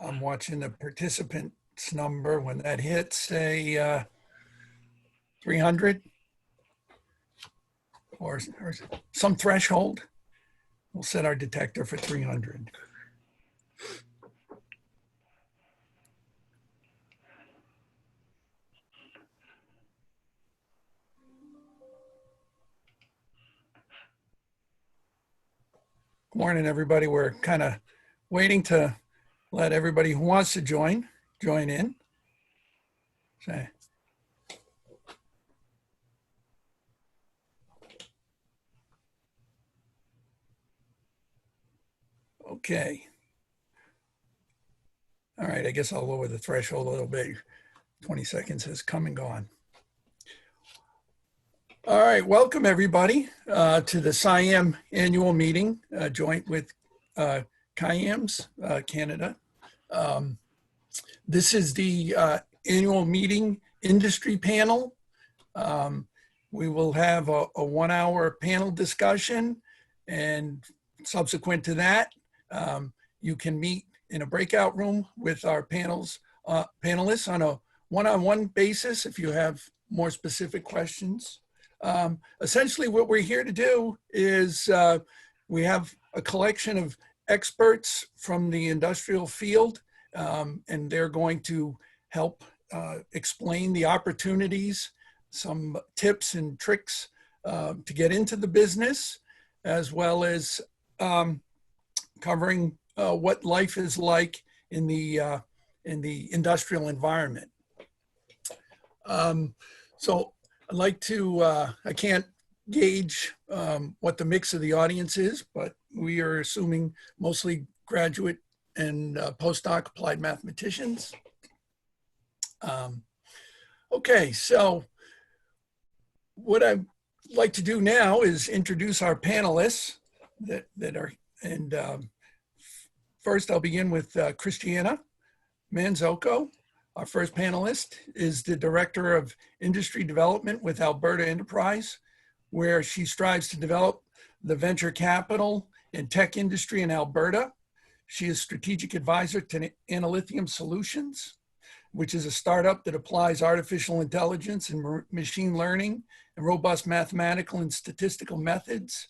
I'm watching the participants number. When that hits, say 300 or some threshold, we'll set our detector for 300. Good morning, everybody. We're kind of waiting to let everybody who wants to join in. Okay. All right, I guess I'll lower the threshold a little bit. 20 seconds has come and gone. All right, welcome everybody to the SIAM annual meeting, joint with CIAMS Canada. This is the annual meeting industry panel. We will have a 1 hour panel discussion, and subsequent to that, you can meet in a breakout room with our panelists on a one-on-one basis if you have more specific questions. Essentially what we're here to do is we have a collection of experts from the industrial field, and they're going to help explain the opportunities, some tips and tricks to get into the business, as well as covering what life is like in the industrial environment. So I'd like to, I can't gauge what the mix of the audience is, but we are assuming mostly graduate and postdoc applied mathematicians. Okay, so what I'd like to do now is introduce our panelists that are, and first I'll begin with Christiana Manzocco. Our first panelist is the Director of Industry Development with Alberta Enterprise, where she strives to develop the venture capital and tech industry in Alberta. She is Strategic Advisor to Analythium Solutions, which is a startup that applies artificial intelligence and machine learning and robust mathematical and statistical methods,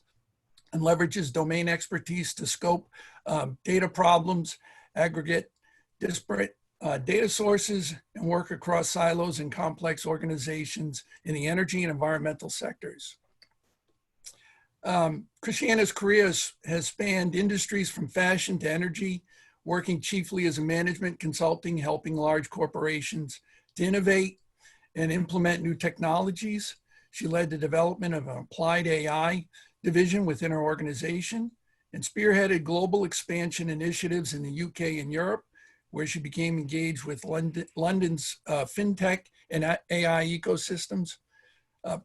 and leverages domain expertise to scope data problems, aggregate disparate data sources, and work across silos and complex organizations in the energy and environmental sectors. Christiana's career has spanned industries from fashion to energy, working chiefly as a management consulting, helping large corporations to innovate and implement new technologies. She led the development of an applied AI division within her organization and spearheaded global expansion initiatives in the UK and Europe, where she became engaged with London's fintech and AI ecosystems.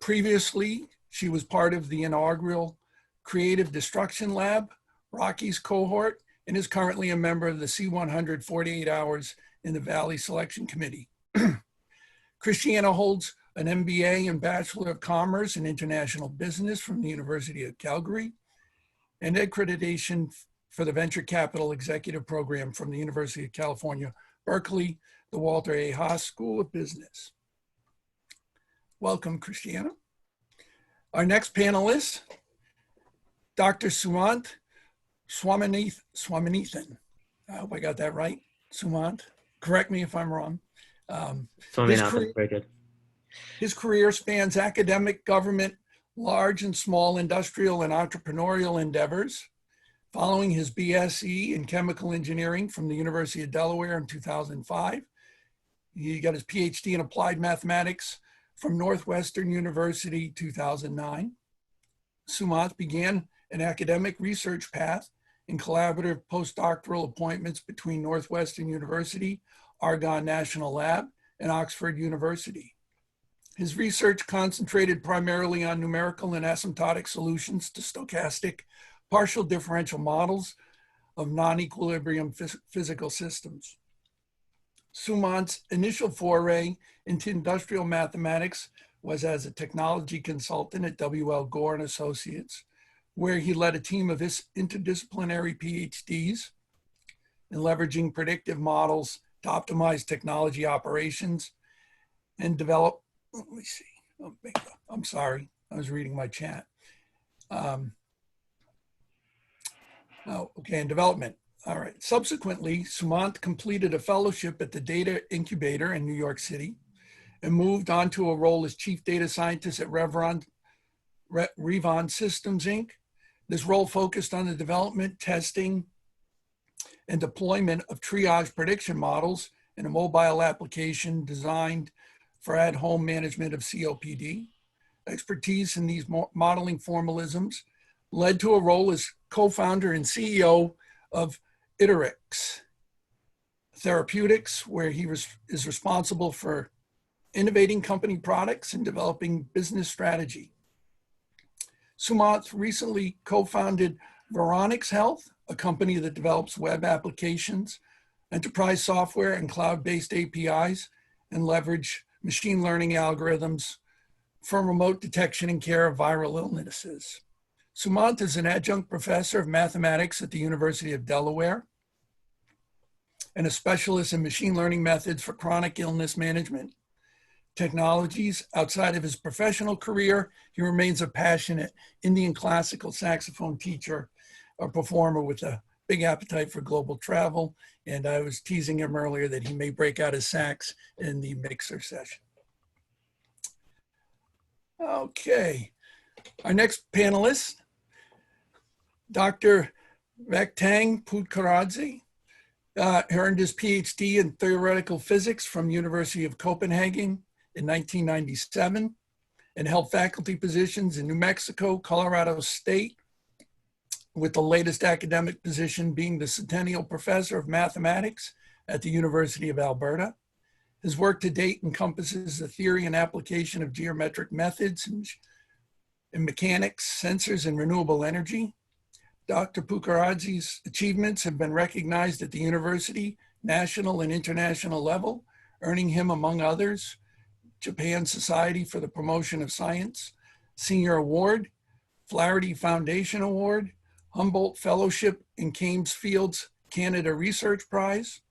Previously, she was part of the inaugural Creative Destruction Lab, Rocky's cohort, and is currently a member of the C100 48 Hours in the Valley Selection Committee. Christiana holds an MBA and Bachelor of Commerce in International Business from the University of Calgary, and accreditation for the Venture Capital Executive Program from the University of California, Berkeley, the Walter A. Haas School of Business. Welcome, Christiana. Our next panelist, Dr. Sumanth Swaminathan. I hope I got that right. Sumanth, correct me if I'm wrong. Swaminathan, very good. His career spans academic, government, large and small industrial and entrepreneurial endeavors. Following his BSc in chemical engineering from the University of Delaware in 2005, he got his PhD in applied mathematics from Northwestern University 2009. Sumanth began an academic research path in collaborative postdoctoral appointments between Northwestern University, Argonne National Lab, and Oxford University. His research concentrated primarily on numerical and asymptotic solutions to stochastic partial differential models of non-equilibrium physical systems. Sumanth's initial foray into industrial mathematics was as a technology consultant at W.L. Gore and Associates, where he led a team of interdisciplinary PhDs. in leveraging predictive models to optimize technology operations and develop, let me see, I'm sorry, I was reading my chat. And development. All right. Subsequently, Sumanth completed a fellowship at the Data Incubator in New York City and moved on to a role as chief data scientist at Raytheon Systems, Inc. This role focused on the development, testing, and deployment of triage prediction models in a mobile application designed for at-home management of COPD. Expertise in these modeling formalisms led to a role as co-founder and CEO of Iterex Therapeutics, where he is responsible for innovating company products and developing business strategy. Sumanth recently co-founded Veronix Health, a company that develops web applications, enterprise software, and cloud-based APIs, and leverage machine learning algorithms for remote detection and care of viral illnesses. Sumanth is an adjunct professor of mathematics at the University of Delaware and a specialist in machine learning methods for chronic illness management technologies. Outside of his professional career, he remains a passionate Indian classical saxophone teacher, a performer with a big appetite for global travel. And I was teasing him earlier that he may break out his sax in the mixer session. Okay, our next panelist, Dr. Vakhtang Putkaradze, earned his PhD in theoretical physics from University of Copenhagen in 1997 and held faculty positions in New Mexico, Colorado State, with the latest academic position being the Centennial Professor of Mathematics at the University of Alberta. His work to date encompasses the theory and application of geometric methods in mechanics, sensors, and renewable energy. Dr. Putkaradze's achievements have been recognized at the university, national, and international level, earning him, among others, Japan Society for the Promotion of Science Senior Award, Flaherty Foundation Award, Humboldt Fellowship in Camesfield's Canada Research Prize.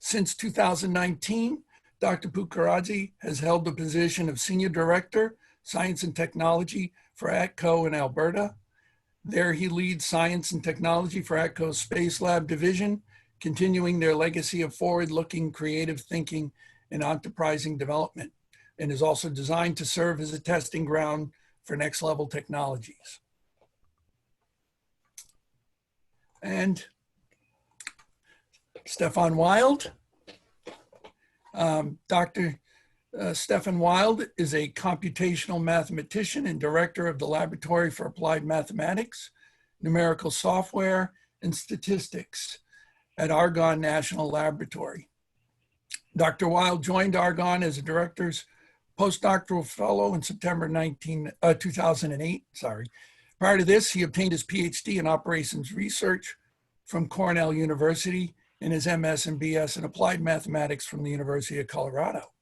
Since 2019, Dr. Putkaradze has held the position of Senior Director, Science and Technology for ATCO in Alberta. There he leads science and technology for ATCO's Space Lab division, continuing their legacy of forward-looking creative thinking and enterprising development, and is also designed to serve as a testing ground for next-level technologies. And Stefan Wild. Dr. Stefan Wild is a computational mathematician and director of the Laboratory for Applied Mathematics, Numerical Software, and Statistics at Argonne National Laboratory. Dr. Wild joined Argonne as a director's postdoctoral fellow in September 2008. Prior to this, he obtained his PhD in operations research from Cornell University and his MS and BS in applied mathematics from the University of Colorado.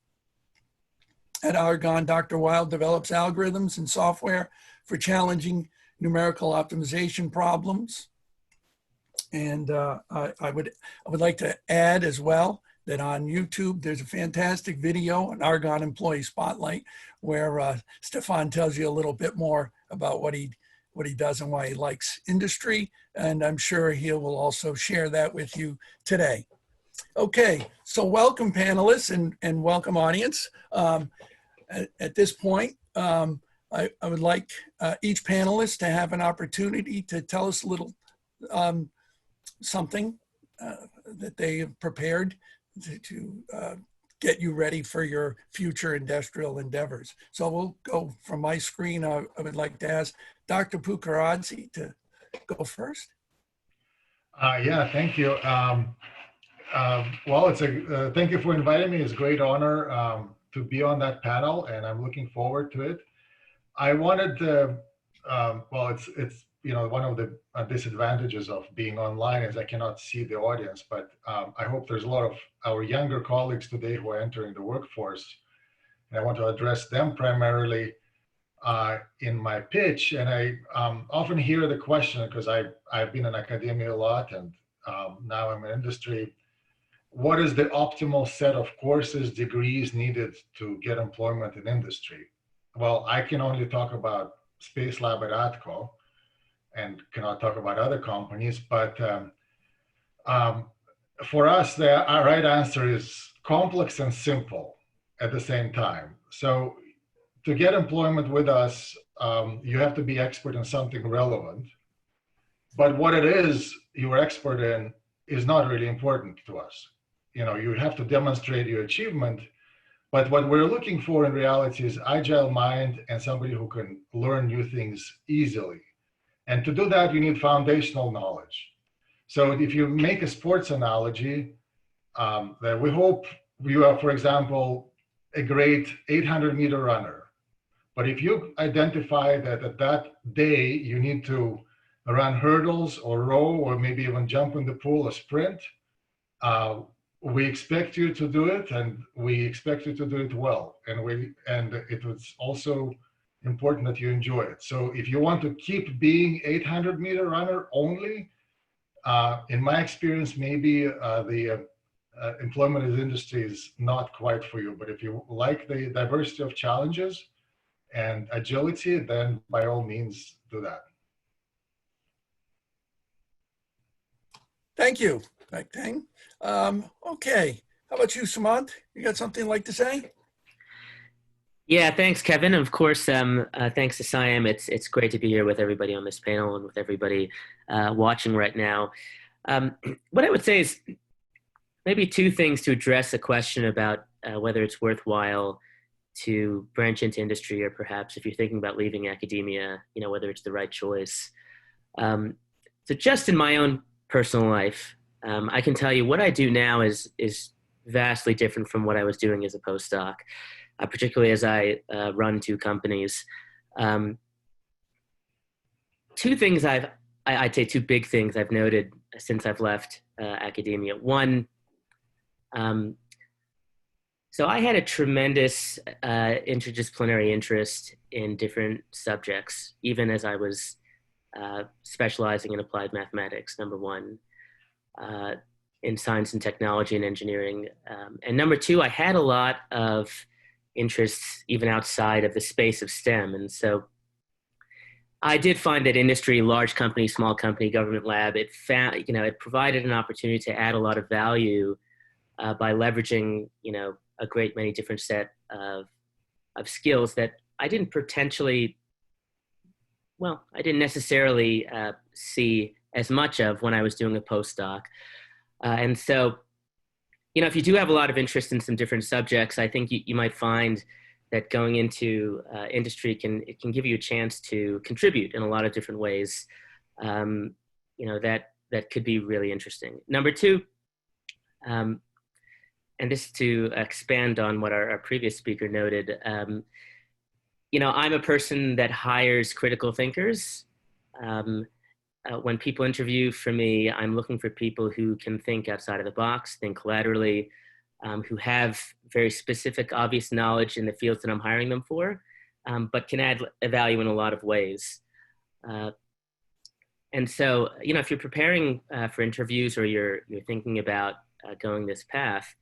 At Argonne, Dr. Wild develops algorithms and software for challenging numerical optimization problems. And I would like to add as well that on YouTube, there's a fantastic video, an Argonne Employee Spotlight, where Stefan tells you a little bit more about what he does and why he likes industry. And I'm sure he will also share that with you today. Okay, so welcome panelists and welcome audience. At this point, I would like each panelist to have an opportunity to tell us a little something that they have prepared to get you ready for your future industrial endeavors. So we'll go from my screen. I would like to ask Dr. Putkaradze to go first. Yeah, thank you. Well, thank you for inviting me. It's a great honor to be on that panel, and I'm looking forward to it. I wanted to, well, it's one of the disadvantages of being online is I cannot see the audience, but I hope there's a lot of our younger colleagues today who are entering the workforce, and I want to address them primarily in my pitch. And I often hear the question, because I've been in academia a lot, and now I'm in industry, what is the optimal set of courses, degrees needed to get employment in industry? Well, I can only talk about Space Lab at ATCO and cannot talk about other companies, but for us, the right answer is complex and simple at the same time. So to get employment with us, you have to be expert in something relevant. But what it is you're expert in is not really important to us. You have to demonstrate your achievement, but what we're looking for in reality is agile mind and somebody who can learn new things easily. And to do that, you need foundational knowledge. So if you make a sports analogy, that we hope you are, for example, a great 800-meter runner. But if you identify that at that day you need to run hurdles or row or maybe even jump in the pool or sprint, we expect you to do it, and we expect you to do it well. And it was also important that you enjoy it. So if you want to keep being 800-meter runner only, in my experience, maybe the employment in the industry is not quite for you. But if you like the diversity of challenges and agility, then by all means do that. Thank you, Vakhtang. Okay, how about you, Sumanth? You got something you'd like to say? Yeah, thanks, Kevin. Of course, thanks to SIAM. It's great to be here with everybody on this panel and with everybody watching right now. What I would say is maybe two things to address a question about whether it's worthwhile to branch into industry, or perhaps if you're thinking about leaving academia, whether it's the right choice. So just in my own personal life, I can tell you what I do now is vastly different from what I was doing as a postdoc, particularly as I run two companies. Two things I'd say two big things I've noted since I've left academia. One, so I had a tremendous interdisciplinary interest in different subjects, even as I was specializing in applied mathematics, number one, in science and technology and engineering. And number two, I had a lot of interests even outside of the space of STEM. And so I did find that industry, large company, small company, government lab, it provided an opportunity to add a lot of value by leveraging, a great many different set of skills that I didn't necessarily see as much of when I was doing a postdoc. And so, if you do have a lot of interest in some different subjects, I think you might find that going into industry can give you a chance to contribute in a lot of different ways, that could be really interesting. Number two, and this to expand on what our previous speaker noted, I'm a person that hires critical thinkers. When people interview for me, I'm looking for people who can think outside of the box, think laterally, who have very specific, obvious knowledge in the fields that I'm hiring them for, but can add value in a lot of ways. And so, if you're preparing for interviews or you're thinking about going this path,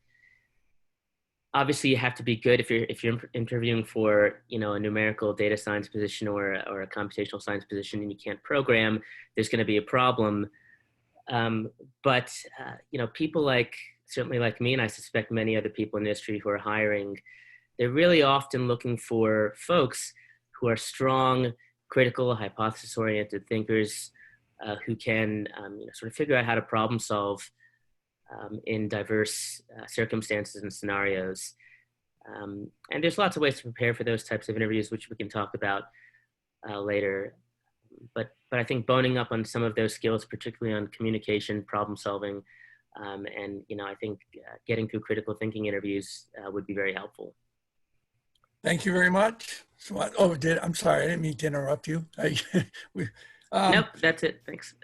obviously you have to be good if you're interviewing for a numerical data science position or a computational science position and you can't program, there's going to be a problem. But people certainly like me, and I suspect many other people in the industry who are hiring, they're really often looking for folks who are strong, critical, hypothesis-oriented thinkers who can sort of figure out how to problem solve in diverse circumstances and scenarios. And there's lots of ways to prepare for those types of interviews, which we can talk about later. But I think boning up on some of those skills, particularly on communication, problem solving, and I think getting through critical thinking interviews would be very helpful. Thank you very much. I'm sorry, I didn't mean to interrupt you. Nope, that's it. Thanks.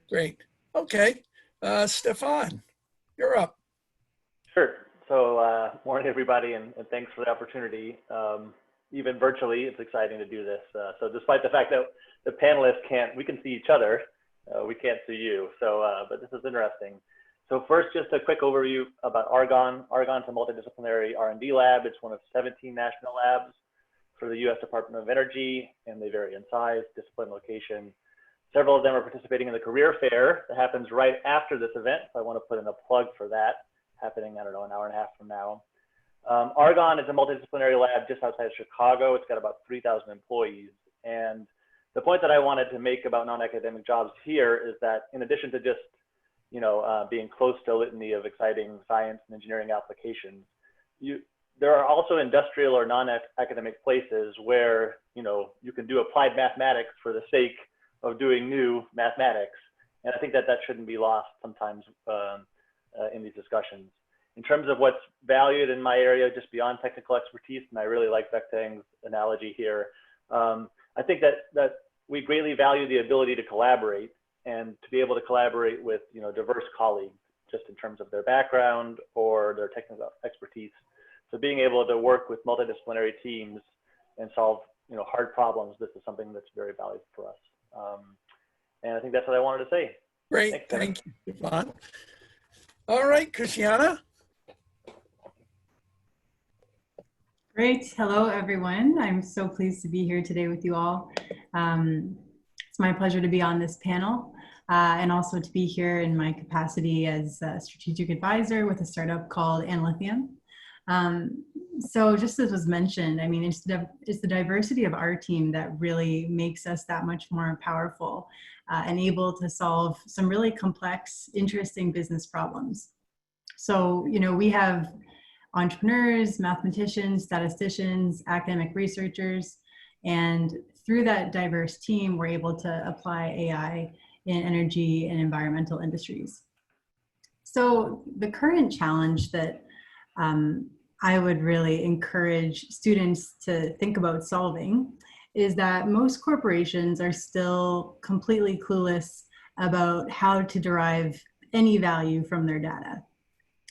Great. Okay, Stefan, you're up. Sure. So morning, everybody, and thanks for the opportunity. Even virtually, it's exciting to do this. So despite the fact that the panelists we can see each other, we can't see you. So, but this is interesting. So first, just a quick overview about Argonne. Argonne's a multidisciplinary R&D lab. It's one of 17 national labs for the U.S. Department of Energy, and they vary in size, discipline, location. Several of them are participating in the career fair that happens right after this event. So I want to put in a plug for that, happening, I don't know, an hour and a half from now. Argonne is a multidisciplinary lab just outside of Chicago. It's got about 3,000 employees. And the point that I wanted to make about non-academic jobs here is that in addition to just, being close to a litany of exciting science and engineering applications, there are also industrial or non-academic places where, you can do applied mathematics for the sake of doing new mathematics. And I think that shouldn't be lost sometimes in these discussions. In terms of what's valued in my area, just beyond technical expertise, and I really like Vakhtang's analogy here, I think that we greatly value the ability to collaborate and to be able to collaborate with diverse colleagues, just in terms of their background or their technical expertise. So being able to work with multidisciplinary teams and solve hard problems, this is something that's very valuable for us. And I think that's what I wanted to say. Great, thank you, Stefan. All right, Christiana. Great. Hello, everyone. I'm so pleased to be here today with you all. It's my pleasure to be on this panel and also to be here in my capacity as a strategic advisor with a startup called Analythium. So just as was mentioned, I mean, it's the diversity of our team that really makes us that much more powerful and able to solve some really complex, interesting business problems. So, we have entrepreneurs, mathematicians, statisticians, academic researchers, and through that diverse team, we're able to apply AI in energy and environmental industries. So the current challenge that I would really encourage students to think about solving is that most corporations are still completely clueless about how to derive any value from their data.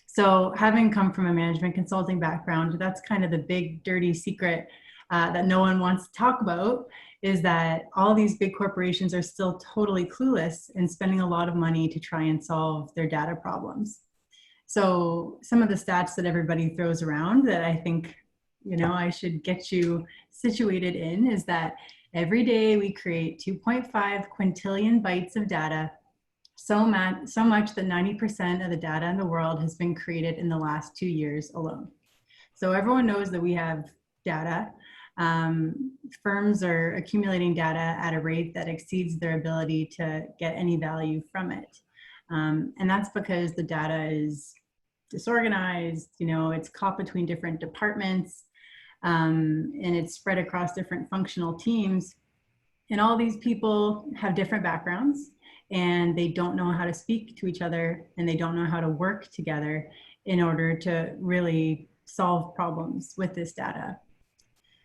So having come from a management consulting background, that's kind of the big dirty secret that no one wants to talk about, is that all these big corporations are still totally clueless and spending a lot of money to try and solve their data problems. So some of the stats that everybody throws around that I think, I should get you situated in is that every day we create 2.5 quintillion bytes of data, so much that 90% of the data in the world has been created in the last 2 years alone. So everyone knows that we have data. Firms are accumulating data at a rate that exceeds their ability to get any value from it. And that's because the data is disorganized, it's caught between different departments, and it's spread across different functional teams. And all these people have different backgrounds, and they don't know how to speak to each other, and they don't know how to work together in order to really solve problems with this data.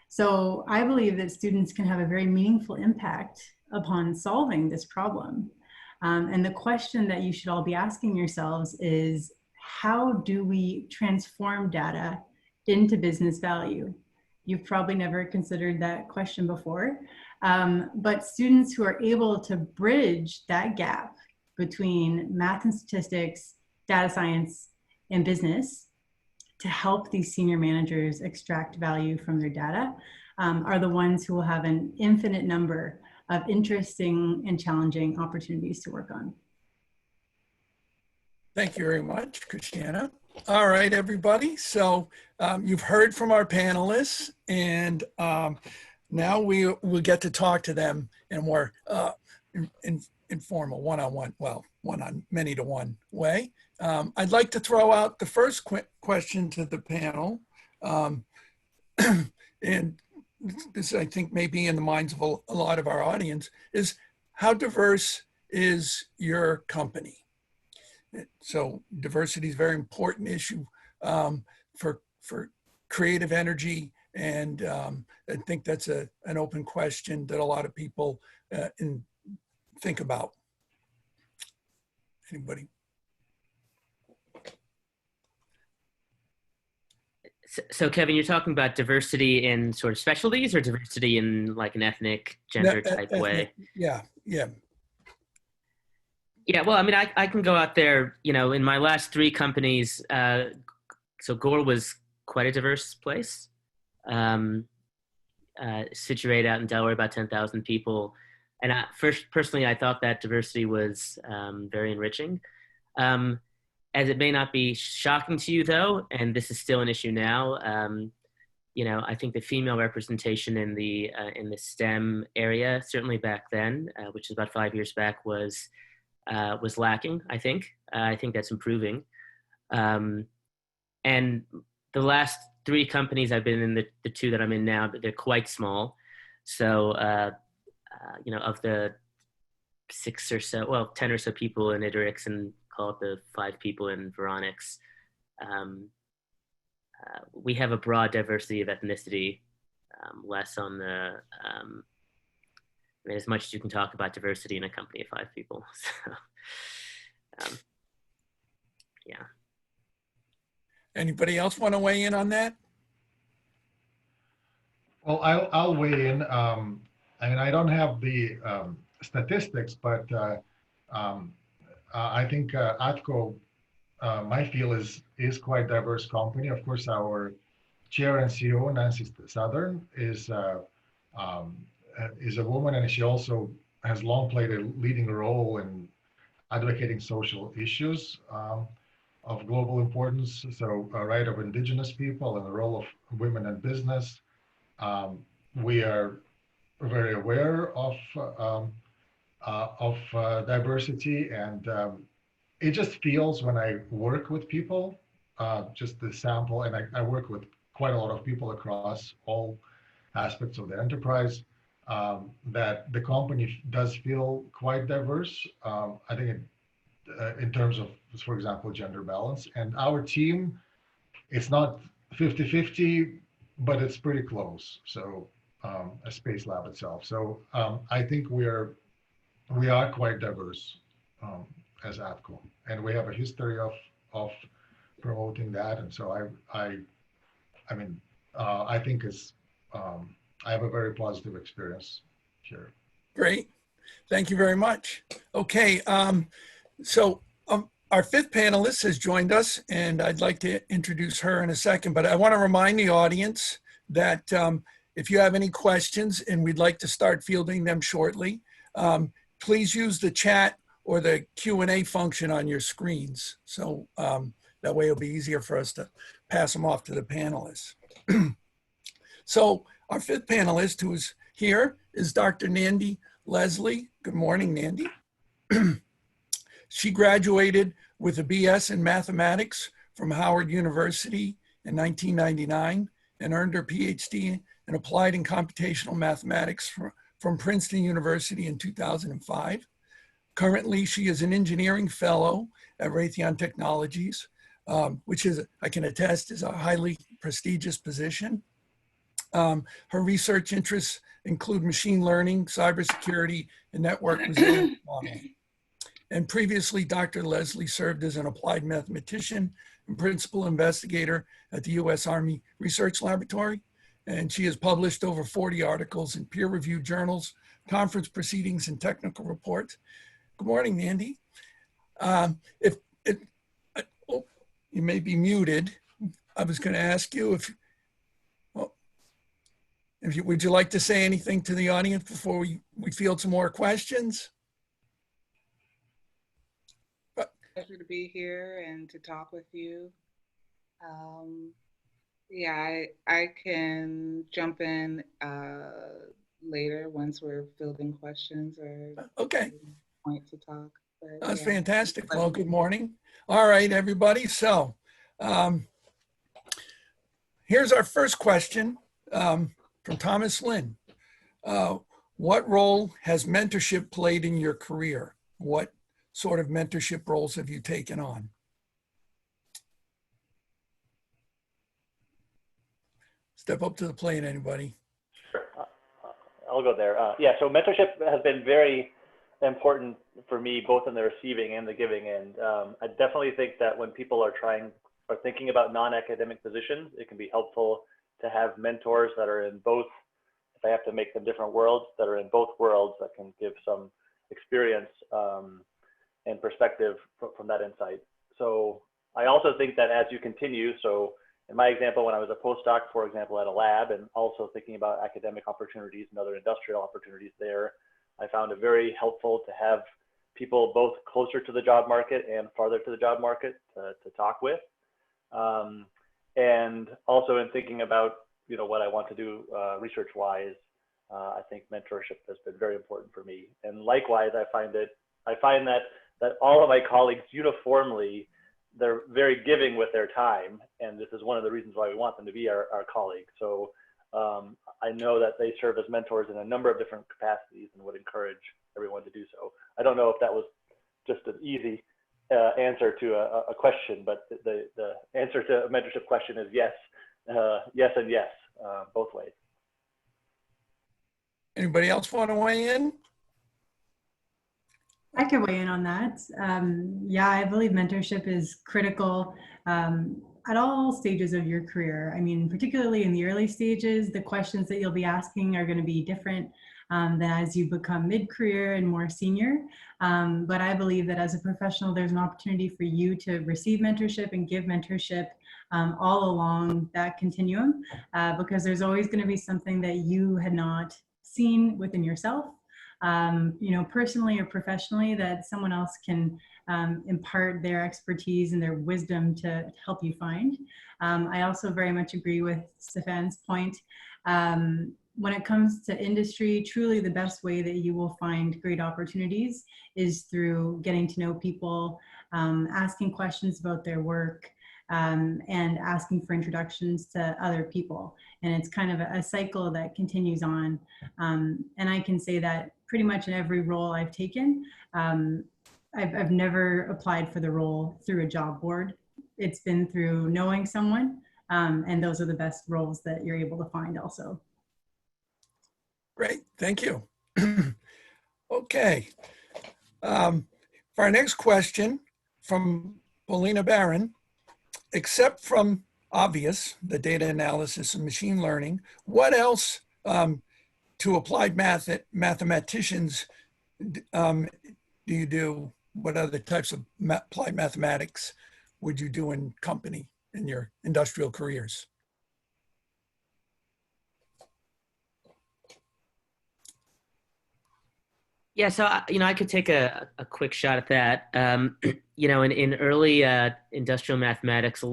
So I believe that students can have a very meaningful impact upon solving this problem. And the question that you should all be asking yourselves is, how do we transform data into business value? You've probably never considered that question before, but students who are able to bridge that gap between math and statistics, data science, and business to help these senior managers extract value from their data are the ones who will have an infinite number of interesting and challenging opportunities to work on. Thank you very much, Christiana. All right, everybody. So you've heard from our panelists, and now we will get to talk to them in a more informal, one-on-one, well, many-to-one way. I'd like to throw out the first question to the panel. And this, I think, may be in the minds of a lot of our audience, is how diverse is your company? So diversity is a very important issue for creative energy. And I think that's an open question that a lot of people think about. Anybody? So Kevin, you're talking about diversity in sort of specialties or diversity in like an ethnic, gender type way? Yeah. Yeah, well, I mean, I can go out there, you know, in my last 3 companies, so Gore was quite a diverse place, situated out in Delaware, about 10,000 people. And personally, I thought that diversity was very enriching. As it may not be shocking to you, though, and this is still an issue now, you know, I think the female representation in the STEM area, certainly back then, which is about 5 years back, was lacking. I think that's improving. And the last 3 companies I've been in, the 2 that I'm in now, they're quite small. So you know, of the 6 or so, well, 10 or so people in Iterex, and call it the 5 people in Veronix, we have a broad diversity of ethnicity, less on the, I mean, as much as you can talk about diversity in a company of 5 people. So, yeah. Anybody else want to weigh in on that? Well, I'll weigh in. I mean, I don't have the statistics, but I think ATCO, my feel is quite diverse company. Of course, our chair and CEO, Nancy Southern, is a woman, and she also has long played a leading role in advocating social issues of global importance. So, right of indigenous people and the role of women in business. We are very aware of diversity, and it just feels when I work with people, just the sample, and I work with quite a lot of people across all aspects of the enterprise, that the company does feel quite diverse. I think in terms of, for example, gender balance, and our team, it's not 50-50, but it's pretty close. So a space lab itself. So I think we are quite diverse as ATCO, and we have a history of promoting that. And so I mean, I think I have a very positive experience here. Great. Thank you very much. Okay. So our 5th panelist has joined us, and I'd like to introduce her in a second, but I want to remind the audience that if you have any questions, and we'd like to start fielding them shortly, please use the chat or the Q&A function on your screens. So that way it'll be easier for us to pass them off to the panelists. So our 5th panelist who is here is Dr. Nandi Leslie. Good morning, Nandi. She graduated with a BS in mathematics from Howard University in 1999 and earned her PhD in applied and computational mathematics from Princeton University in 2005. Currently, she is an engineering fellow at Raytheon Technologies, which is, I can attest, is a highly prestigious position. Her research interests include machine learning, cybersecurity, and network resilience modeling. And previously, Dr. Leslie served as an applied mathematician and principal investigator at the U.S. Army Research Laboratory. And she has published over 40 articles in peer-reviewed journals, conference proceedings, and technical reports. Good morning, Nandi. You may be muted. I was going to ask you would you like to say anything to the audience before we field some more questions? Pleasure to be here and to talk with you. Yeah, I can jump in later once we're fielding questions or okay. Point to talk. But that's yeah. fantastic. Well, good morning. All right, everybody. So here's our first question from Thomas Lynn. What role has mentorship played in your career? What sort of mentorship roles have you taken on? Step up to the plate, anybody. Sure. I'll go there. Yeah, so mentorship has been very important for me, both in the receiving and the giving end. I definitely think that when people are thinking about non-academic positions, it can be helpful to have mentors that are in both, if I have to make them different worlds, that are in both worlds that can give some experience. and perspective from that insight. So I also think that as you continue, so in my example, when I was a postdoc, for example, at a lab, and also thinking about academic opportunities and other industrial opportunities there, I found it very helpful to have people both closer to the job market and farther to the job market to talk with. And also in thinking about, you know, what I want to do research-wise, I think mentorship has been very important for me. And likewise, I find that all of my colleagues uniformly, they're very giving with their time, and this is one of the reasons why we want them to be our colleagues. So I know that they serve as mentors in a number of different capacities and would encourage everyone to do so. I don't know if that was just an easy answer to a question, but the answer to a mentorship question is yes, yes and yes, both ways. Anybody else want to weigh in? I can weigh in on that. Yeah, I believe mentorship is critical at all stages of your career. I mean, particularly in the early stages, the questions that you'll be asking are going to be different than as you become mid-career and more senior. But I believe that as a professional, there's an opportunity for you to receive mentorship and give mentorship all along that continuum, because there's always going to be something that you had not seen within yourself, you know, personally or professionally, that someone else can impart their expertise and their wisdom to help you find. I also very much agree with Stefan's point. When it comes to industry, truly the best way that you will find great opportunities is through getting to know people, asking questions about their work, and asking for introductions to other people. And it's kind of a cycle that continues on. And I can say that pretty much in every role I've taken, I've never applied for the role through a job board. It's been through knowing someone, and those are the best roles that you're able to find also. Great, thank you. Okay, for our next question from Paulina Barron, except from obvious, the data analysis and machine learning, what else to applied mathematicians do you do? What other types of applied mathematics would you do in company in your industrial careers? Yeah, so I could take a quick shot at that. In early industrial mathematics,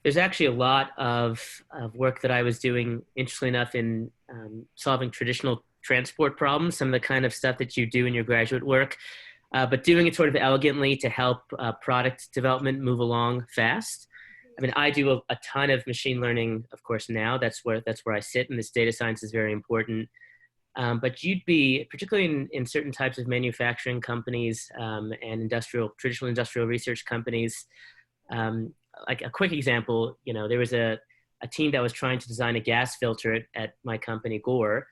there's actually a lot of work that I was doing, interestingly enough, in solving traditional transport problems, some of the kind of stuff that you do in your graduate work, but doing it sort of elegantly to help product development move along fast. I mean, I do a ton of machine learning, of course, now. That's where I sit, and this data science is very important. But you'd be, particularly in certain types of manufacturing companies and traditional industrial research companies, like a quick example, there was a team that was trying to design a gas filter at my company, Gore.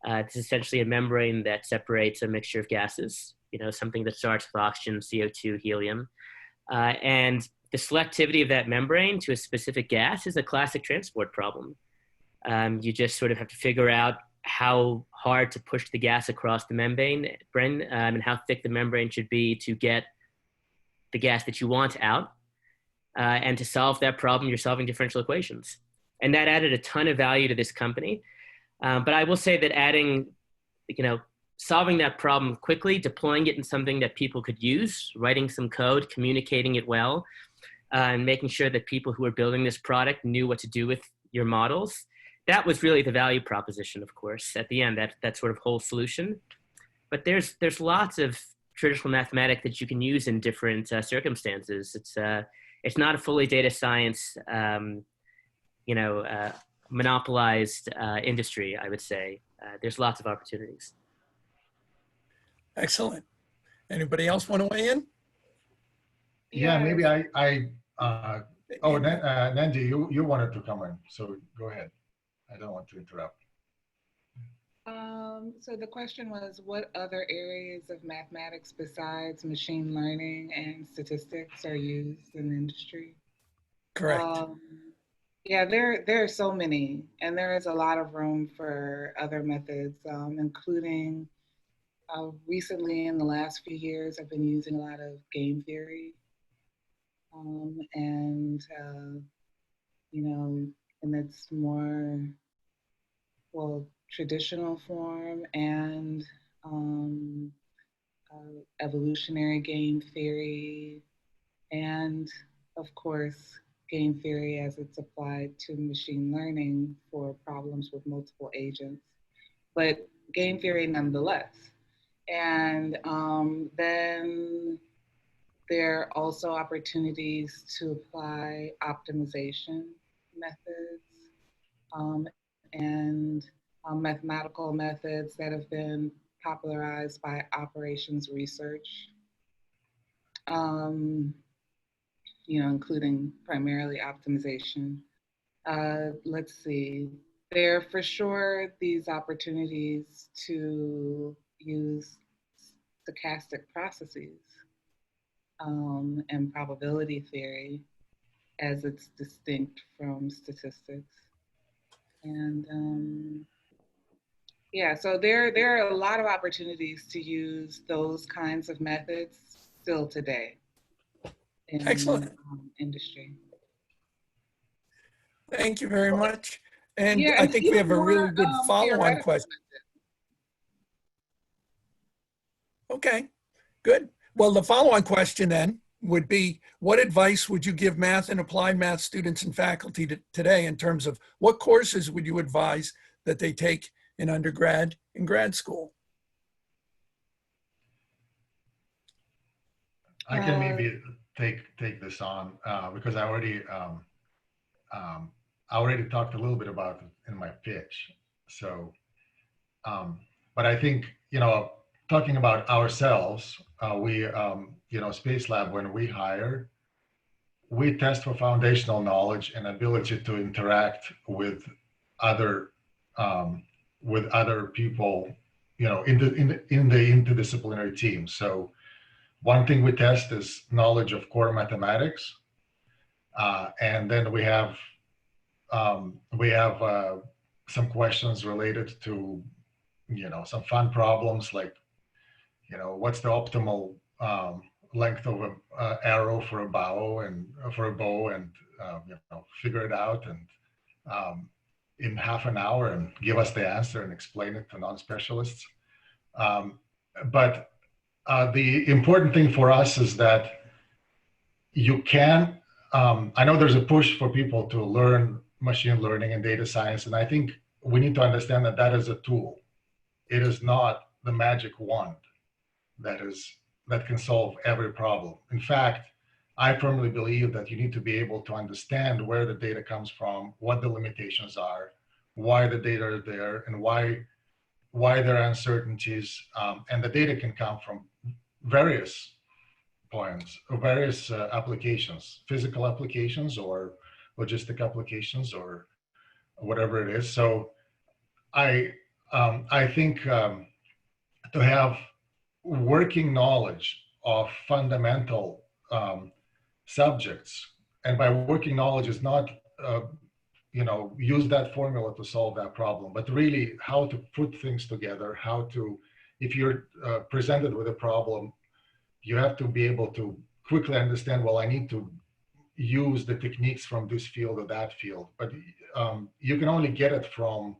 It's essentially a membrane that separates a mixture of gases, something that starts with oxygen, CO2, helium. And the selectivity of that membrane to a specific gas is a classic transport problem. You just sort of have to figure out how hard to push the gas across the membrane and how thick the membrane should be to get the gas that you want out. And to solve that problem, you're solving differential equations. And that added a ton of value to this company. But I will say that solving that problem quickly, deploying it in something that people could use, writing some code, communicating it well, and making sure that people who were building this product knew what to do with your models. That was really the value proposition, of course, at the end, that sort of whole solution. But there's lots of traditional mathematics that you can use in different circumstances. It's not a fully data science, monopolized industry, I would say. There's lots of opportunities. Excellent. Anybody else want to weigh in? Yeah, maybe Nandi, you wanted to come in, so go ahead. I don't want to interrupt. So the question was, what other areas of mathematics besides machine learning and statistics are used in the industry? Correct. Yeah, there are so many, and there is a lot of room for other methods, including Recently, in the last few years, I've been using a lot of game theory, and you know, in its more, well, traditional form, and evolutionary game theory, and of course, game theory as it's applied to machine learning for problems with multiple agents, but game theory nonetheless. And then there are also opportunities to apply optimization methods, and mathematical methods that have been popularized by operations research, including primarily optimization. Let's see. There are for sure these opportunities to use stochastic processes and probability theory as it's distinct from statistics. And yeah, so there are a lot of opportunities to use those kinds of methods still today in Excellent. Industry. Thank you very much. And Yeah, I think we have a really good follow-on question. Okay, good. Well, the follow-on question then would be, what advice would you give math and applied math students and faculty today in terms of what courses would you advise that they take in undergrad and grad school? I can maybe take this on because I already talked a little bit about it in my pitch. So, but I think, talking about ourselves, we, Space Lab, when we hire, we test for foundational knowledge and ability to interact with other people, in the interdisciplinary team. So one thing we test is knowledge of core mathematics, and then we have some questions related to, some fun problems like, what's the optimal length of an arrow for a bow and figure it out and in half an hour and give us the answer and explain it to non-specialists. But the important thing for us is that you can, I know there's a push for people to learn machine learning and data science, and I think we need to understand that that is a tool. It is not the magic wand that can solve every problem. In fact, I firmly believe that you need to be able to understand where the data comes from, what the limitations are, why the data are there, and why there are uncertainties. And the data can come from various points, or various applications, physical applications or logistic applications or whatever it is. So I think to have working knowledge of fundamental subjects, and by working knowledge is not use that formula to solve that problem, but really how to put things together, how to, if you're presented with a problem, you have to be able to quickly understand, well, I need to use the techniques from this field or that field. But you can only get it from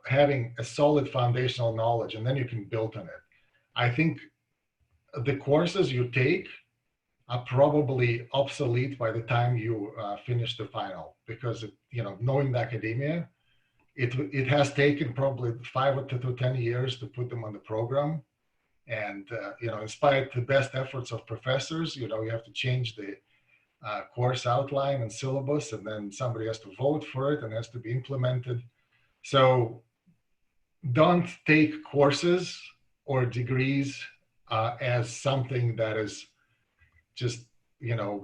having a solid foundational knowledge, and then you can build on it. I think the courses you take are probably obsolete by the time you finish the final, because knowing the academia, it has taken probably 5 to 10 years to put them on the program. And in spite of the best efforts of professors, you have to change the course outline and syllabus, and then somebody has to vote for it and it has to be implemented. So don't take courses or degrees as something that is just, that's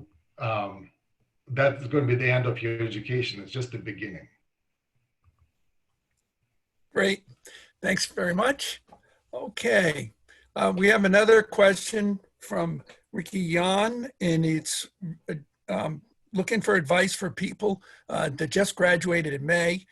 going to be the end of your education. It's just the beginning. Great. Thanks very much. Okay. We have another question from Ricky Yan, and it's looking for advice for people that just graduated in May.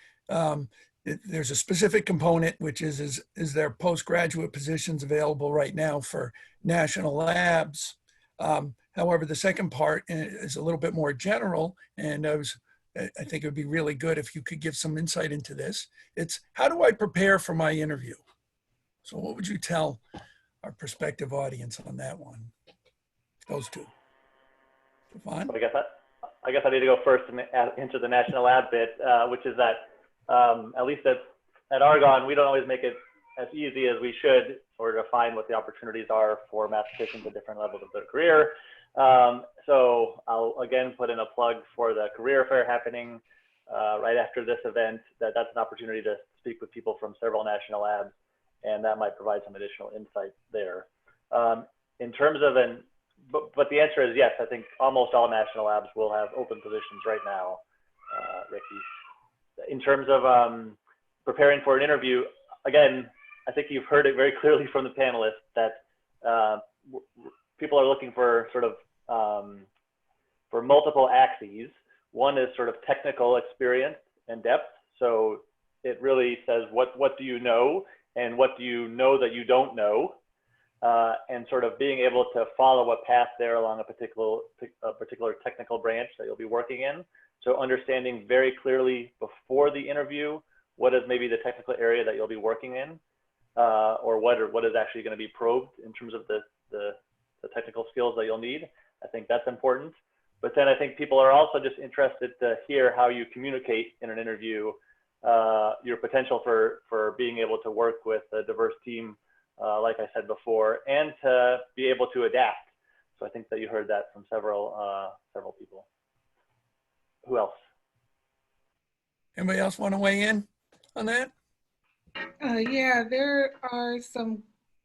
there's a specific component, which is there postgraduate positions available right now for national labs? However, the second part is a little bit more general, and I think it would be really good if you could give some insight into this. It's, how do I prepare for my interview? So what would you tell our prospective audience on that one? Those two. Stefan? So I guess I need to go first and answer the national lab bit, which is that at least at Argonne, we don't always make it as easy as we should in order to find what the opportunities are for mathematicians at different levels of their career. So I'll again put in a plug for the career fair happening right after this event. That's an opportunity to speak with people from several national labs, and that might provide some additional insight there. In terms of but the answer is yes. I think almost all national labs will have open positions right now, Ricky. In terms of preparing for an interview, again, I think you've heard it very clearly from the panelists that people are looking for sort of for multiple axes. One is sort of technical experience and depth. So it really says what do you know and what do you know that you don't know, and sort of being able to follow a path there along a particular technical branch that you'll be working in. So understanding very clearly before the interview what is maybe the technical area that you'll be working in, or what is actually going to be probed in terms of the technical skills that you'll need. I think that's important. But then I think people are also just interested to hear how you communicate in an interview, your potential for being able to work with a diverse team, like I said before, and to be able to adapt. So I think that you heard that from several people. Who else? Anybody else want to weigh in on that? Yeah, there are some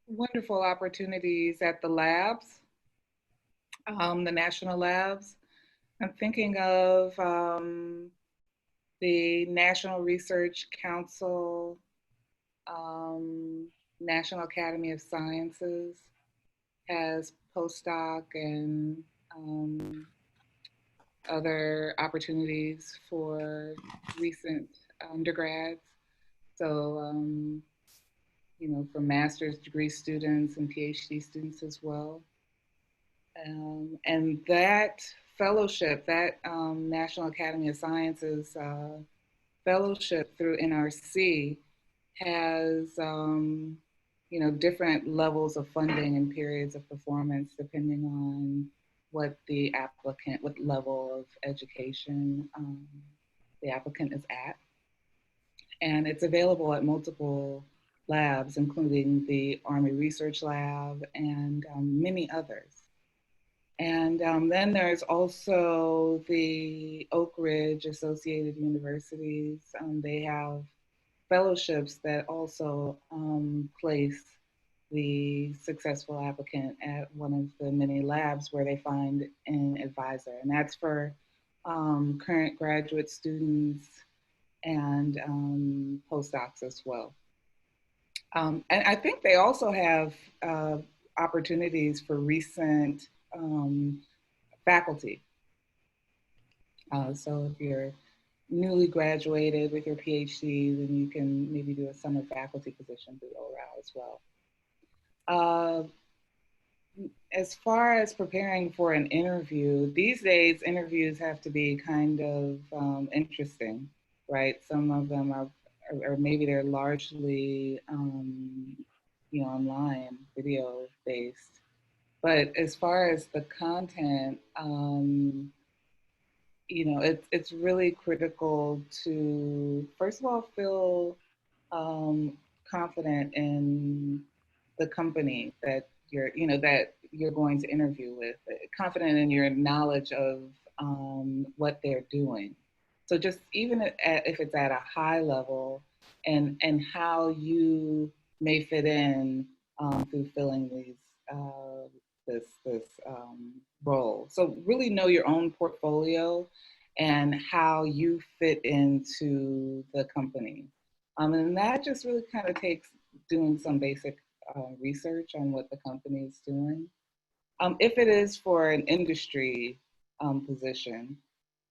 wonderful opportunities at the labs, the national labs. I'm thinking of the National Research Council, National Academy of Sciences has postdoc and other opportunities for recent undergrads. So, you know, for master's degree students and PhD students as well. And that fellowship, that National Academy of Sciences fellowship through NRC has, you know, different levels of funding and periods of performance depending on what the applicant, what level of education the applicant is at. And it's available at multiple labs, including the Army Research Lab and many others. And then there's also the Oak Ridge Associated Universities. They have fellowships that also place the successful applicant at one of the many labs where they find an advisor. And that's for current graduate students and postdocs as well. And I think they also have opportunities for recent faculty. So if you're newly graduated with your PhD, then you can maybe do a summer faculty position through ORAL as well. As far as preparing for an interview, these days interviews have to be kind of interesting, right? Some of them are, or maybe they're largely, you know, online, video based. But as far as the content, you know, it's really critical to, first of all, feel confident in the company that you're, you know, that you're going to interview with, confident in your knowledge of what they're doing. So just even if it's at a high level, and how you may fit in through filling these this role. So really know your own portfolio and how you fit into the company. And that just really kind of takes doing some basic research on what the company is doing. If it is for an industry position,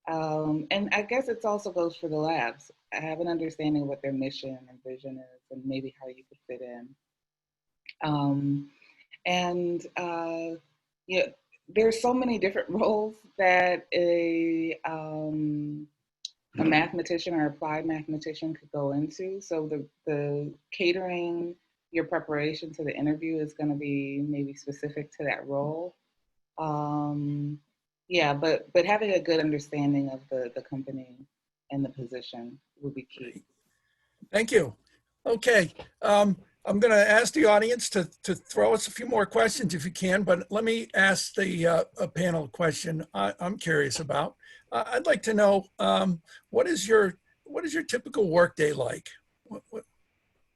And I guess it also goes for the labs. I have an understanding of what their mission and vision is and maybe how you could fit in. Yeah, there's so many different roles that a mathematician or applied mathematician could go into. So the catering your preparation to the interview is going to be maybe specific to that role. Yeah, but having a good understanding of the company and the position will be key. Great. Thank you. Okay. I'm going to ask the audience to throw us a few more questions if you can, but let me ask the a panel question I'm curious about. I'd like to know what is your typical workday like? What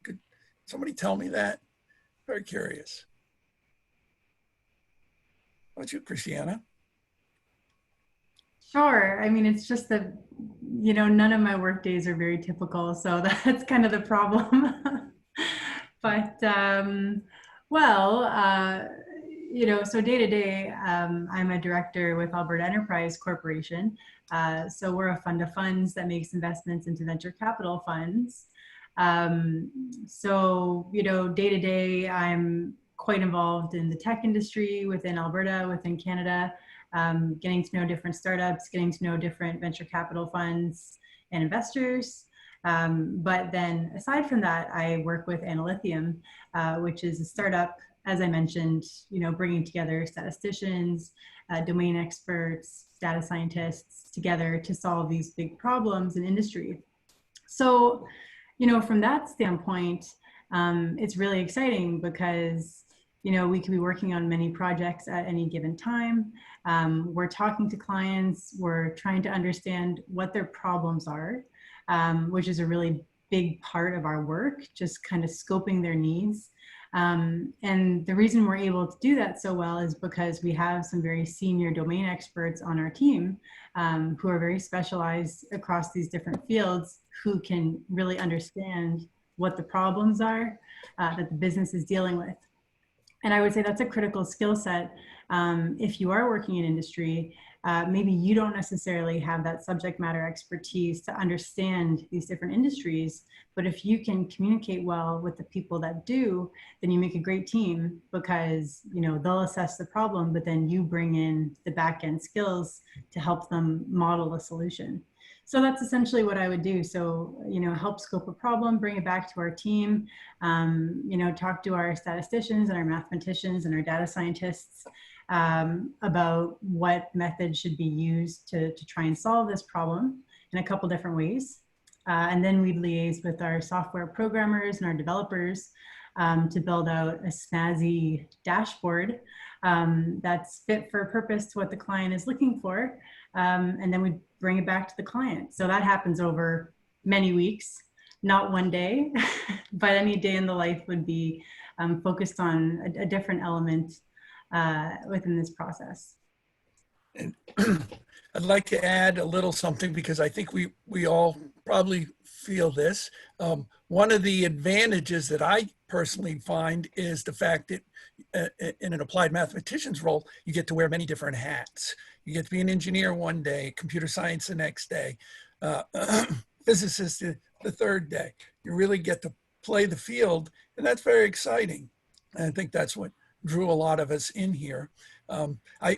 could somebody tell me that? Very curious. How about you, Christiana? Sure. I mean, it's just that, you know, none of my work days are very typical. So that's kind of the problem. But, you know, so day to day, I'm a director with Alberta Enterprise Corporation. So we're a fund of funds that makes investments into venture capital funds. So, you know, day to day, I'm quite involved in the tech industry within Alberta, within Canada. Getting to know different startups, getting to know different venture capital funds and investors. But then aside from that, I work with Analythium, which is a startup, as I mentioned, you know, bringing together statisticians, domain experts, data scientists together to solve these big problems in industry. So, you know, from that standpoint, it's really exciting because, you know, we can be working on many projects at any given time. We're talking to clients, we're trying to understand what their problems are, which is a really big part of our work, just kind of scoping their needs. And the reason we're able to do that so well is because we have some very senior domain experts on our team who are very specialized across these different fields, who can really understand what the problems are that the business is dealing with. And I would say that's a critical skill set. If you are working in industry, maybe you don't necessarily have that subject matter expertise to understand these different industries, but if you can communicate well with the people that do, then you make a great team because, you know, they'll assess the problem, but then you bring in the back end skills to help them model a solution. So that's essentially what I would do. So, you know, help scope a problem, bring it back to our team, you know, talk to our statisticians and our mathematicians and our data scientists about what methods should be used to try and solve this problem in a couple different ways. And then we'd liaise with our software programmers and our developers to build out a snazzy dashboard that's fit for purpose to what the client is looking for. And then we bring it back to the client. So that happens over many weeks, not one day, but any day in the life would be focused on a different element within this process. And I'd like to add a little something because I think we all probably feel this. One of the advantages that I personally find is the fact that in an applied mathematician's role, you get to wear many different hats. You get to be an engineer one day, computer science the next day, physicist the third day. You really get to play the field, and that's very exciting. And I think that's what drew a lot of us in here. I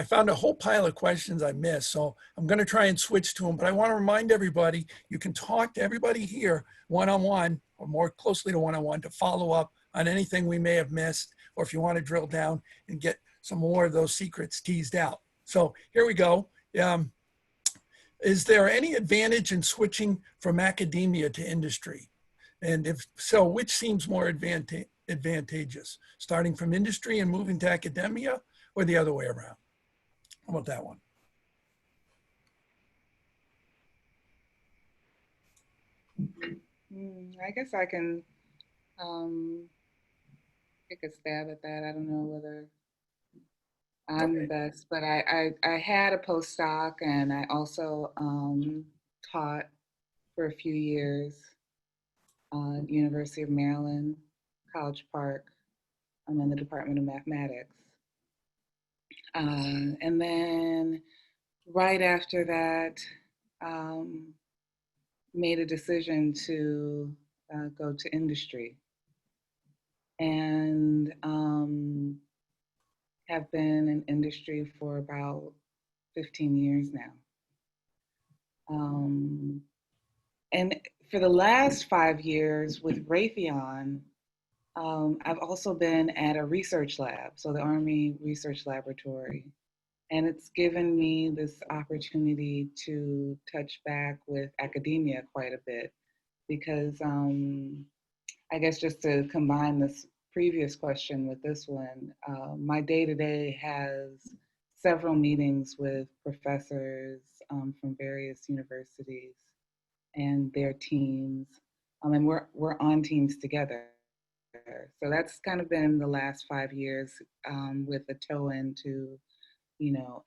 found a whole pile of questions I missed, so I'm going to try and switch to them. But I want to remind everybody, you can talk to everybody here one-on-one or more closely to one-on-one to follow up on anything we may have missed, or if you want to drill down and get some more of those secrets teased out. So here we go. Is there any advantage in switching from academia to industry? And if so, which seems more advantageous? Starting from industry and moving to academia, or the other way around? How about that one? I guess I can take a stab at that. I don't know whether I'm the best, but I had a postdoc and I also taught for a few years at University of Maryland, College Park. I'm in the Department of Mathematics. And then right after that, made a decision to go to industry, and have been in industry for about 15 years now. And for the last 5 years with Raytheon, I've also been at a research lab, so the Army Research Laboratory. And it's given me this opportunity to touch back with academia quite a bit, because I guess just to combine this previous question with this one, my day-to-day has several meetings with professors from various universities and their teams, and we're on teams together. So that's kind of been the last 5 years, with a toe into,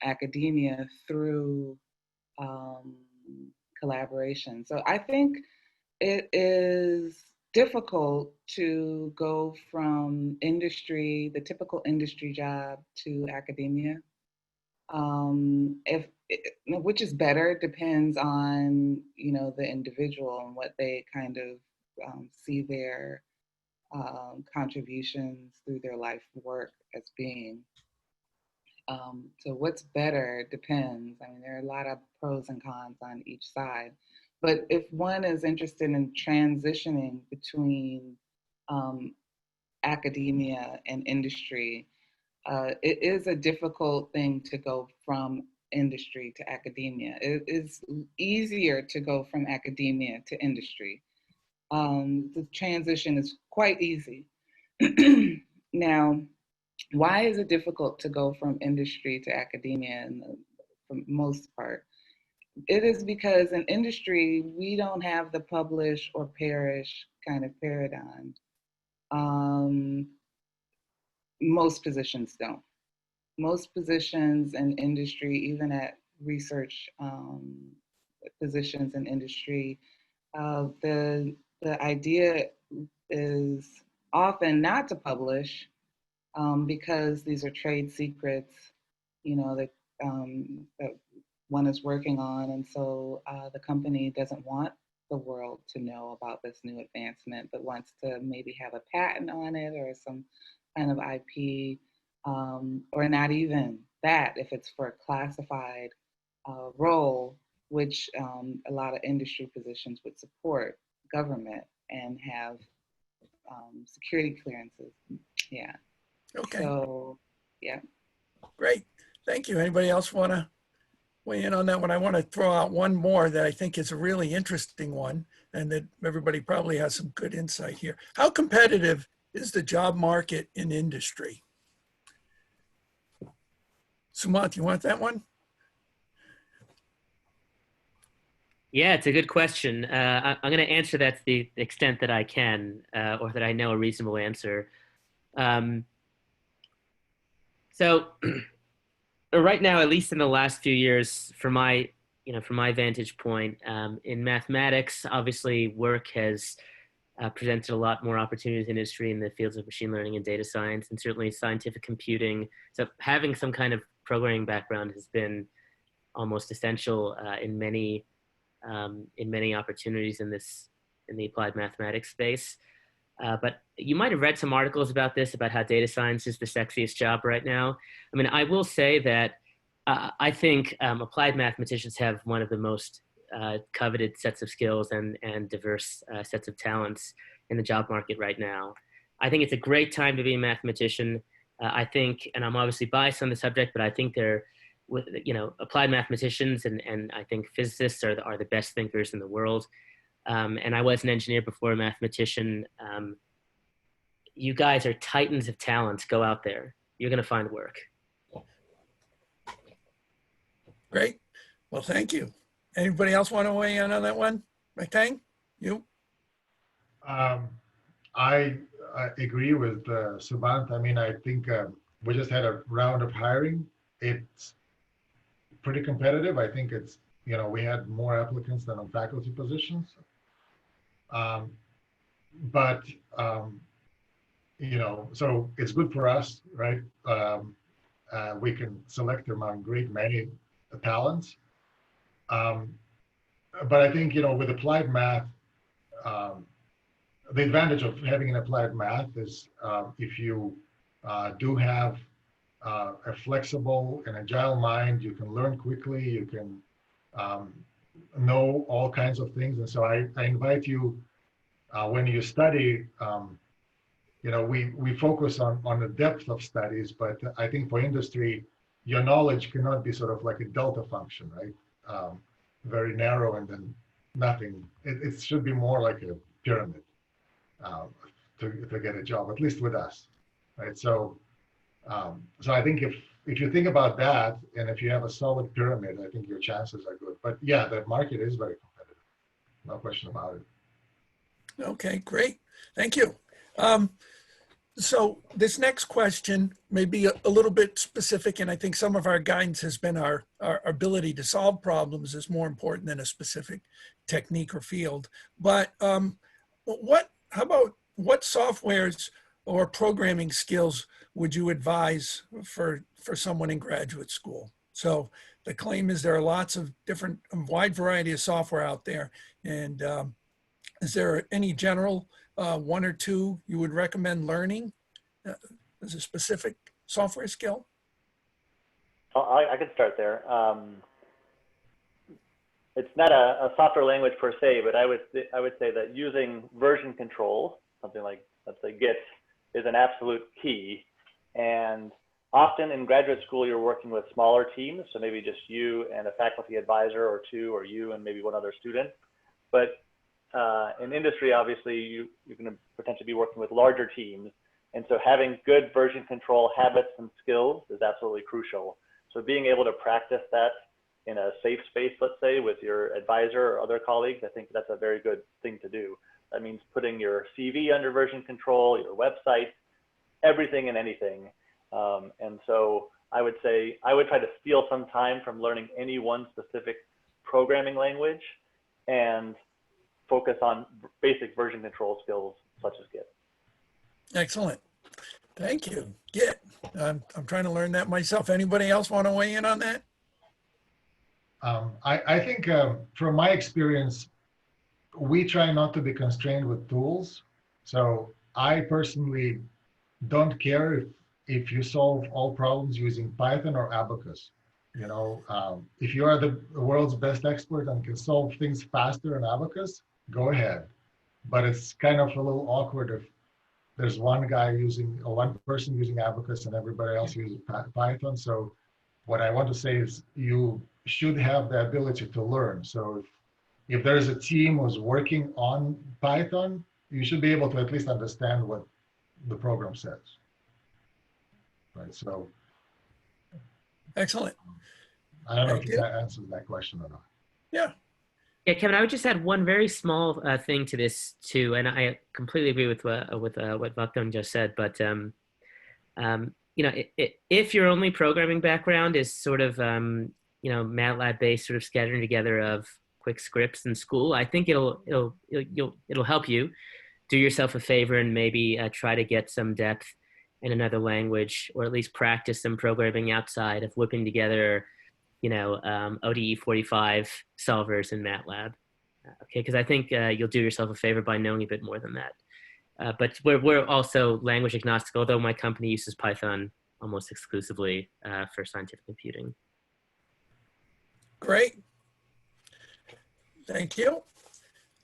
academia through collaboration. So I think it is difficult to go from industry, the typical industry job, to academia. Which is better depends on the individual and what they kind of see their contributions through their life work as being. So what's better depends. I mean, there are a lot of pros and cons on each side. But if one is interested in transitioning between academia and industry, it is a difficult thing to go from industry to academia. It is easier to go from academia to industry. The transition is quite easy. Now, why is it difficult to go from industry to academia for the most part? It is because in industry, we don't have the publish or perish kind of paradigm. Most positions don't. Most positions in industry, even at research positions in industry, the idea is often not to publish because these are trade secrets, that one is working on, and so the company doesn't want the world to know about this new advancement, but wants to maybe have a patent on it or some kind of IP, or not even that if it's for a classified role, which a lot of industry positions would support government and have security clearances. Yeah. Okay. So, yeah. Great. Thank you. Anybody else want to weigh in on that one? I want to throw out one more that I think is a really interesting one, and that everybody probably has some good insight here. How competitive is the job market in industry? Sumanth, you want that one? Yeah, it's a good question. I'm going to answer that to the extent that I can, or that I know a reasonable answer. So right now, at least in the last few years, from my vantage point, in mathematics, obviously work has presented a lot more opportunities in industry in the fields of machine learning and data science, and certainly scientific computing. So having some kind of programming background has been almost essential in many opportunities in the applied mathematics space. But you might have read some articles about this, about how data science is the sexiest job right now. I mean, I will say that I think applied mathematicians have one of the most coveted sets of skills and diverse sets of talents in the job market right now. I think it's a great time to be a mathematician. I think, and I'm obviously biased on the subject, but I think applied mathematicians and I think physicists are the best thinkers in the world. And I was an engineer before a mathematician. You guys are titans of talent. Go out there. You're going to find work. Great. Well, thank you. Anybody else want to weigh in on that one? Vakhtang, you? I agree with Sumanth. I mean, I think we just had a round of hiring. It's pretty competitive. I think it's, we had more applicants than on faculty positions. But so it's good for us, right? We can select among great many talents. But I think, with applied math, the advantage of having an applied math is if you do have a flexible and agile mind, you can learn quickly, you can know all kinds of things. And so I invite you, when you study, we focus on the depth of studies, but I think for industry, your knowledge cannot be sort of like a delta function, right? Very narrow and then nothing. It should be more like a pyramid to get a job, at least with us, right? So I think if you think about that, and if you have a solid pyramid, I think your chances are good. But yeah, the market is very competitive, no question about it. Okay, great. Thank you. So this next question may be a little bit specific, and I think some of our guidance has been our ability to solve problems is more important than a specific technique or field. But how about what softwares or programming skills would you advise for someone in graduate school? So the claim is there are lots of different, wide variety of software out there. And is there any general one or two you would recommend learning as a specific software skill? I could start there. It's not a software language per se, but I would say that using version control, something like, let's say, Git, is an absolute key. And often in graduate school, you're working with smaller teams, so maybe just you and a faculty advisor or two, or you and maybe one other student. But in industry, obviously, you're going to potentially be working with larger teams. And so having good version control habits and skills is absolutely crucial. So being able to practice that in a safe space, let's say, with your advisor or other colleagues, I think that's a very good thing to do. That means putting your CV under version control, your website, everything and anything. And so I would say, I would try to steal some time from learning any one specific programming language and focus on basic version control skills such as Git. Excellent. Thank you. Git. I'm trying to learn that myself. Anybody else want to weigh in on that? I think from my experience, we try not to be constrained with tools. So I personally don't care if you solve all problems using Python or Abacus. If you are the world's best expert and can solve things faster in Abacus, go ahead. But it's kind of a little awkward if there's one person using Abacus and everybody else uses Python. So what I want to say is you should have the ability to learn. So if there's a team who's working on Python, you should be able to at least understand what the program says. Right, so. Excellent. I don't know if that answers that question or not. Yeah. Yeah, Kevin, I would just add one very small thing to this too, and I completely agree with what Vakhtang just said. But if your only programming background is sort of MATLAB based, sort of scattering together of quick scripts in school, I think it'll help you do yourself a favor and maybe try to get some depth in another language, or at least practice some programming outside of whipping together ODE 45 solvers in MATLAB. Okay, because I think you'll do yourself a favor by knowing a bit more than that. But we're also language agnostic, although my company uses Python almost exclusively for scientific computing. Great. Thank you.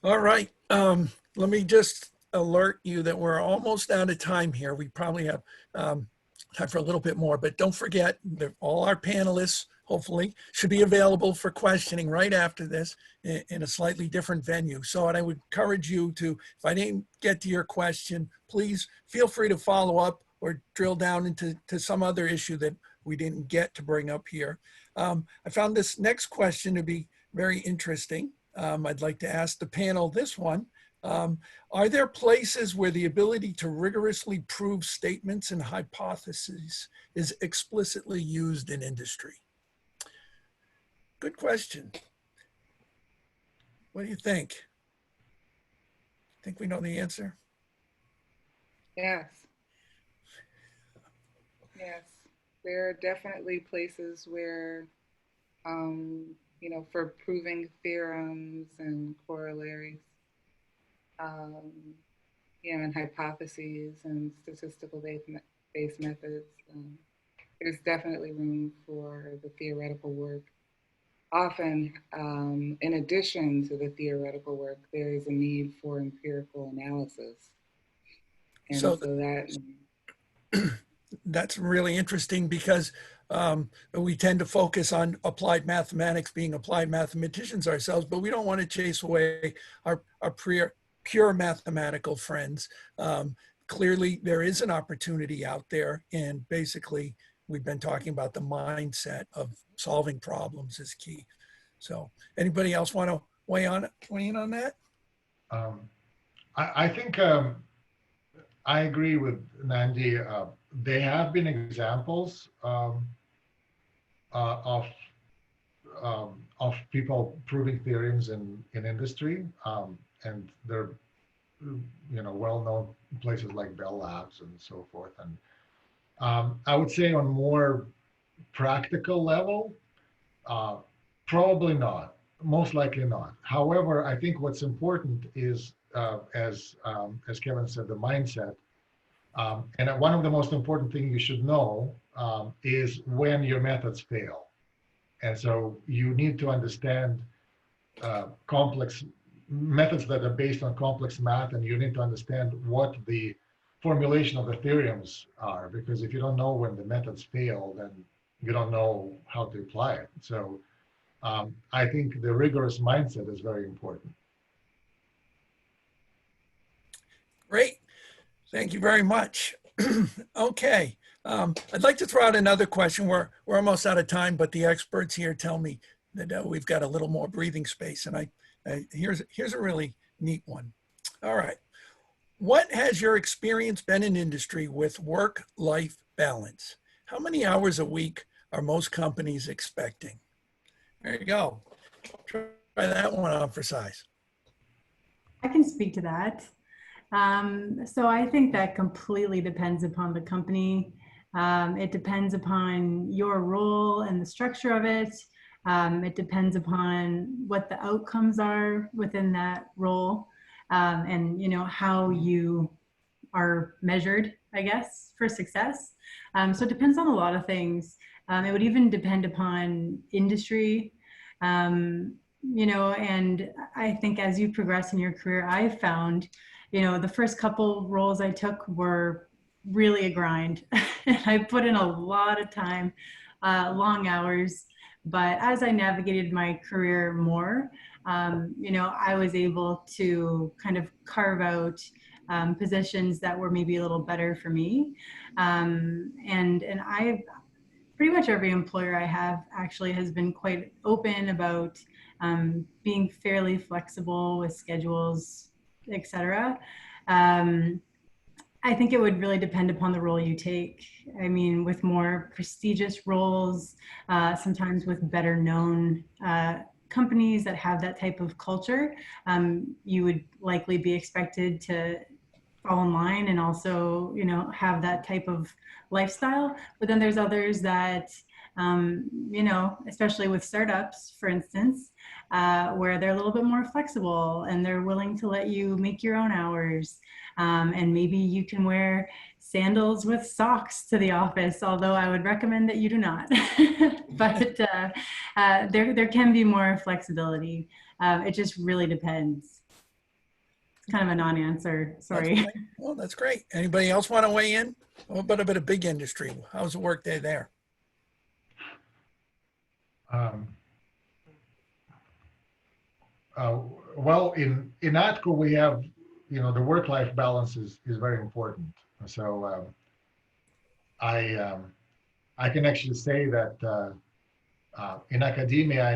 All right. Let me just alert you that we're almost out of time here. We probably have time for a little bit more, but don't forget that all our panelists hopefully should be available for questioning right after this in a slightly different venue. So I would encourage you to, if I didn't get to your question, please feel free to follow up or drill down into some other issue that we didn't get to bring up here. I found this next question to be very interesting. I'd like to ask the panel this one. Are there places where the ability to rigorously prove statements and hypotheses is explicitly used in industry? Good question. What do you think? Think we know the answer? Yes. Yes. There are definitely places where you know, for proving theorems and corollaries, you know, and hypotheses and statistical based methods. There's definitely room for the theoretical work. Often, in addition to the theoretical work, there is a need for empirical analysis. And So so that that's really interesting because we tend to focus on applied mathematics, being applied mathematicians ourselves, but we don't want to chase away our pure mathematical friends. Clearly, there is an opportunity out there, and basically, we've been talking about the mindset of solving problems is key. So, anybody else want to weigh in on that? I think I agree with Nandi. There have been examples of people proving theorems in industry, and they're, you know, well-known places like Bell Labs and so forth. And I would say on more practical level, probably not, most likely not. However, I think what's important is, as Kevin said, the mindset. And one of the most important things you should know is when your methods fail. And so you need to understand complex methods that are based on complex math, and you need to understand what the formulation of the theorems are, because if you don't know when the methods fail, then you don't know how to apply it. So I think the rigorous mindset is very important. Great. Thank you very much. Okay. I'd like to throw out another question. We're almost out of time, but the experts here tell me that we've got a little more breathing space. And here's a really neat one. All right. What has your experience been in industry with work-life balance? How many hours a week are most companies expecting? There you go. Try that one on for size. I can speak to that. So I think that completely depends upon the company. It depends upon your role and the structure of it. It depends upon what the outcomes are within that role, and, you know, how you are measured, I guess, for success. So it depends on a lot of things. It would even depend upon industry. You know, and I think as you progress in your career, I've found, you know, the first couple roles I took were really a grind. I put in a lot of time, long hours. But as I navigated my career more, you know, I was able to kind of carve out positions that were maybe a little better for me. And I've pretty much every employer I have actually has been quite open about being fairly flexible with schedules, etc. I think it would really depend upon the role you take. I mean, with more prestigious roles, sometimes with better known companies that have that type of culture, you would likely be expected to fall in line and also, you know, have that type of lifestyle. But then there's others that, you know, especially with startups, for instance, where they're a little bit more flexible and they're willing to let you make your own hours. And maybe you can wear sandals with socks to the office, although I would recommend that you do not. But there can be more flexibility. It just really depends. It's kind of a non-answer, sorry. Well, that's great. Anybody else want to weigh in? What about a bit of big industry? How's the work day there? Well, in ATCO, we have, you know, the work-life balance is very important. So I can actually say that in academia,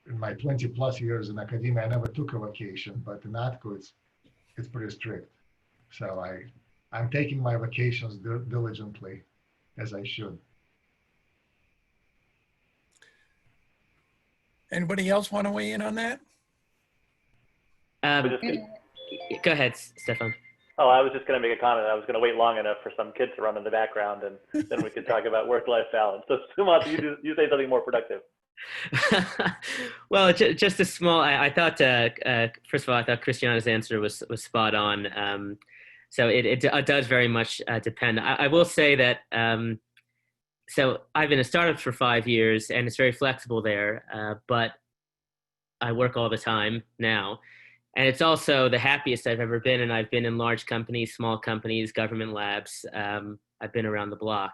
in my 20 plus years in academia, I never took a vacation, but in ATCO, it's pretty strict. So I'm taking my vacations diligently, as I should. Anybody else want to weigh in on that? Go ahead, Stefan. Oh, I was just going to make a comment. I was going to wait long enough for some kids to run in the background, and then we could talk about work-life balance. So, Sumanth, you say something more productive. Well, just a small. I thought first of all, I thought Christiana's answer was spot on. So it does very much depend. I will say that. So I've been a startup for 5 years, and it's very flexible there. But I work all the time now, and it's also the happiest I've ever been. And I've been in large companies, small companies, government labs. I've been around the block.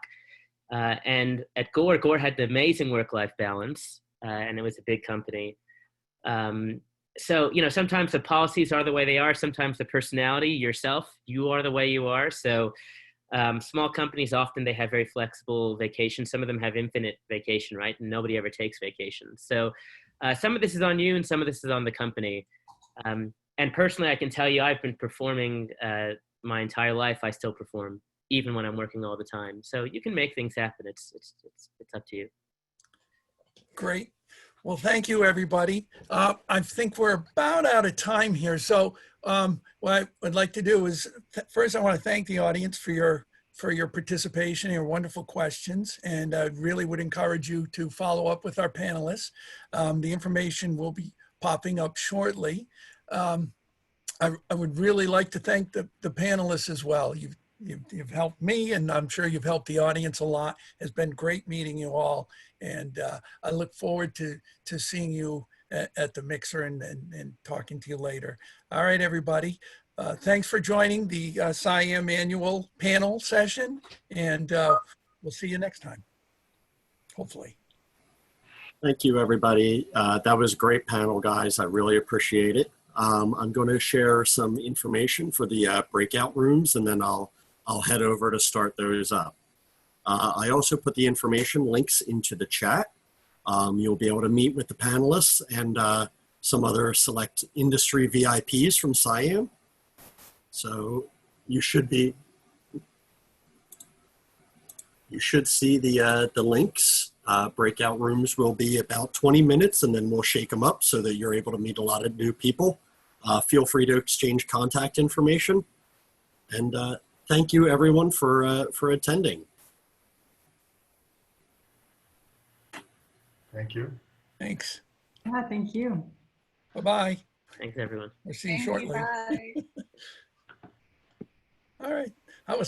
And at Gore had an amazing work-life balance, and it was a big company. So, sometimes the policies are the way they are. Sometimes the personality, yourself, you are the way you are. So small companies, often they have very flexible vacation. Some of them have infinite vacation, right? And nobody ever takes vacation. So some of this is on you and some of this is on the company. And personally, I can tell you, I've been performing my entire life. I still perform, even when I'm working all the time. So you can make things happen. It's up to you. Great. Well, thank you, everybody. I think we're about out of time here. So what I would like to do is, first, I want to thank the audience for your participation, your wonderful questions. And I really would encourage you to follow up with our panelists. The information will be popping up shortly. I would really like to thank the panelists as well. You've helped me, and I'm sure you've helped the audience a lot. It's been great meeting you all, and I look forward to seeing you at the mixer and talking to you later. All right, everybody. Thanks for joining the SIAM annual panel session, and we'll see you next time, hopefully. Thank you, everybody. That was a great panel, guys. I really appreciate it. I'm going to share some information for the breakout rooms, and then I'll head over to start those up. I also put the information links into the chat. You'll be able to meet with the panelists and some other select industry VIPs from SIAM. So you should see the links. Breakout rooms will be about 20 minutes, and then we'll shake them up so that you're able to meet a lot of new people. Feel free to exchange contact information. And thank you, everyone, for attending. Thank you. Thanks. Yeah, thank you. Bye-bye. Thanks, everyone. We'll see you shortly. Bye. All right. That was